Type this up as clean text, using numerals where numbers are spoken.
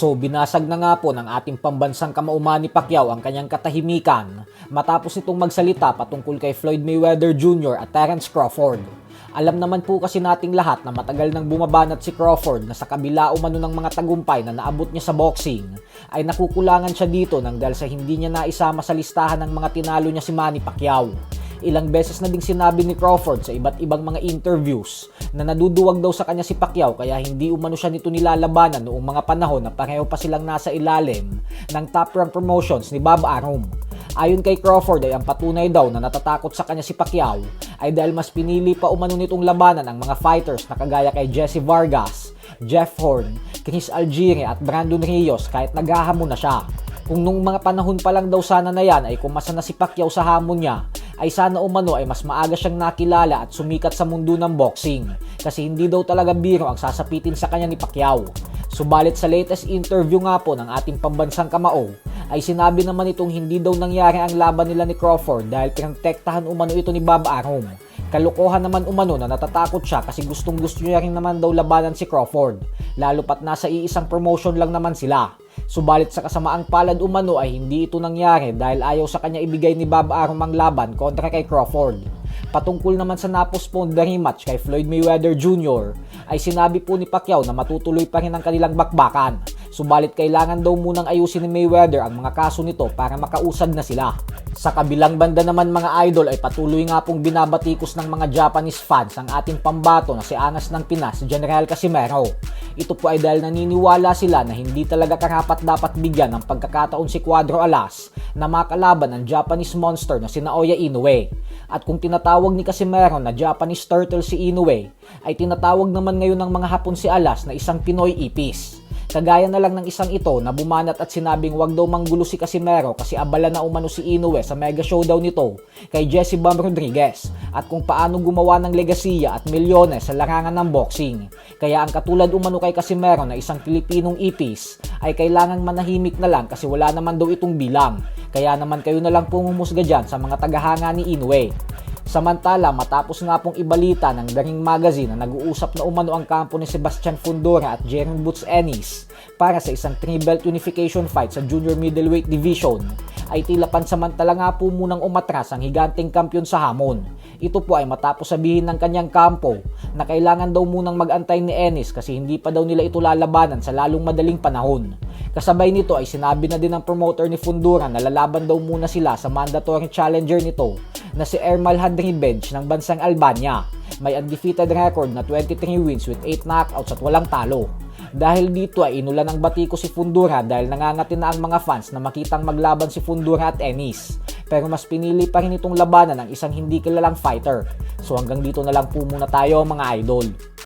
So binasag na nga po ng ating pambansang kamao Manny Pacquiao ang kanyang katahimikan matapos itong magsalita patungkol kay Floyd Mayweather Jr. at Terence Crawford. Alam naman po kasi nating lahat na matagal nang bumabanat si Crawford na sa kabila umano ng mga tagumpay na naabot niya sa boxing ay nakukulangan siya dito nang dahil sa hindi niya naisama sa listahan ng mga tinalo niya si Manny Pacquiao. Ilang beses na ding sinabi ni Crawford sa iba't ibang mga interviews na naduduwag daw sa kanya si Pacquiao kaya hindi umano siya nito nilalabanan noong mga panahon na pareho pa silang nasa ilalim ng Top Rank Promotions ni Bob Arum. Ayon kay Crawford ay ang patunay daw na natatakot sa kanya si Pacquiao ay dahil mas pinili pa umano nitong labanan ang mga fighters na kagaya kay Jesse Vargas, Jeff Horn, Chris Algieri at Brandon Rios kahit naghahamon na siya. Kung nung mga panahon pa lang daw sana na yan ay kumasa na si Pacquiao sa hamon niya, ay sana umano ay mas maaga siyang nakilala at sumikat sa mundo ng boxing kasi hindi daw talaga biro ang sasapitin sa kanya ni Pacquiao. Subalit sa latest interview nga po ng ating pambansang kamao ay sinabi naman itong hindi daw nangyari ang laban nila ni Crawford dahil pinagtektahan umano ito ni Bob Arum. Kalokohan naman umano na natatakot siya kasi gustong gusto niya rin naman daw labanan si Crawford lalo pat nasa iisang promotion lang naman sila. Subalit sa kasamaang palad umano ay hindi ito nangyari dahil ayaw sa kanya ibigay ni Bob Arum ang laban kontra kay Crawford. Patungkol naman sa na-postpone na rematch kay Floyd Mayweather Jr. ay sinabi po ni Pacquiao na matutuloy pa rin ang kanilang bakbakan. Subalit kailangan daw munang ayusin ni Mayweather ang mga kaso nito para makausad na sila. Sa kabilang banda naman mga idol ay patuloy nga pong binabatikos ng mga Japanese fans ang ating pambato na si Angas ng Pinas, General Casimero. Ito po ay dahil naniniwala sila na hindi talaga karapat dapat bigyan ng pagkakataon si Cuadro Alas na makalaban ang Japanese monster na si Naoya Inoue. At kung tinatawag ni Casimero na Japanese turtle si Inoue, ay tinatawag naman ngayon ng mga Hapon si Alas na isang Pinoy ipis. Kagaya na lang ng isang ito na bumanat at sinabing wag daw manggulo si Casimero kasi abala na umano si Inoue sa mega showdown nito kay Jesse Bam Rodriguez at kung paano gumawa ng legasiya at milyones sa larangan ng boxing. Kaya ang katulad umano kay Casimero na isang Pilipinong ipis ay kailangang manahimik na lang kasi wala naman daw itong bilang. Kaya naman kayo na lang pong humusga dyan sa mga tagahanga ni Inoue. Samantala, matapos nga pong ibalita ng The Ring Magazine na nag-uusap na umano ang kampo ni Sebastian Fundora at Jaren Boots Ennis para sa isang 3-belt unification fight sa junior middleweight division, ay tila pansamantala nga po munang umatras ang higanting kampyon sa hamon. Ito po ay matapos sabihin ng kanyang kampo na kailangan daw munang mag-antay ni Ennis kasi hindi pa daw nila ito lalabanan sa lalong madaling panahon. Kasabay nito ay sinabi na din ng promoter ni Fundora na lalaban daw muna sila sa mandatory challenger nito na si Ermal Hadribej ng bansang Albania. May undefeated record na 23 wins with 8 knockouts at walang talo. Dahil dito ay inulan ng batiko si Fundora dahil nangangati na ang mga fans na makitang maglaban si Fundora at Ennis. Pero mas pinili pa rin itong labanan ng isang hindi kilalang fighter. So hanggang dito na lang po muna tayo mga idol.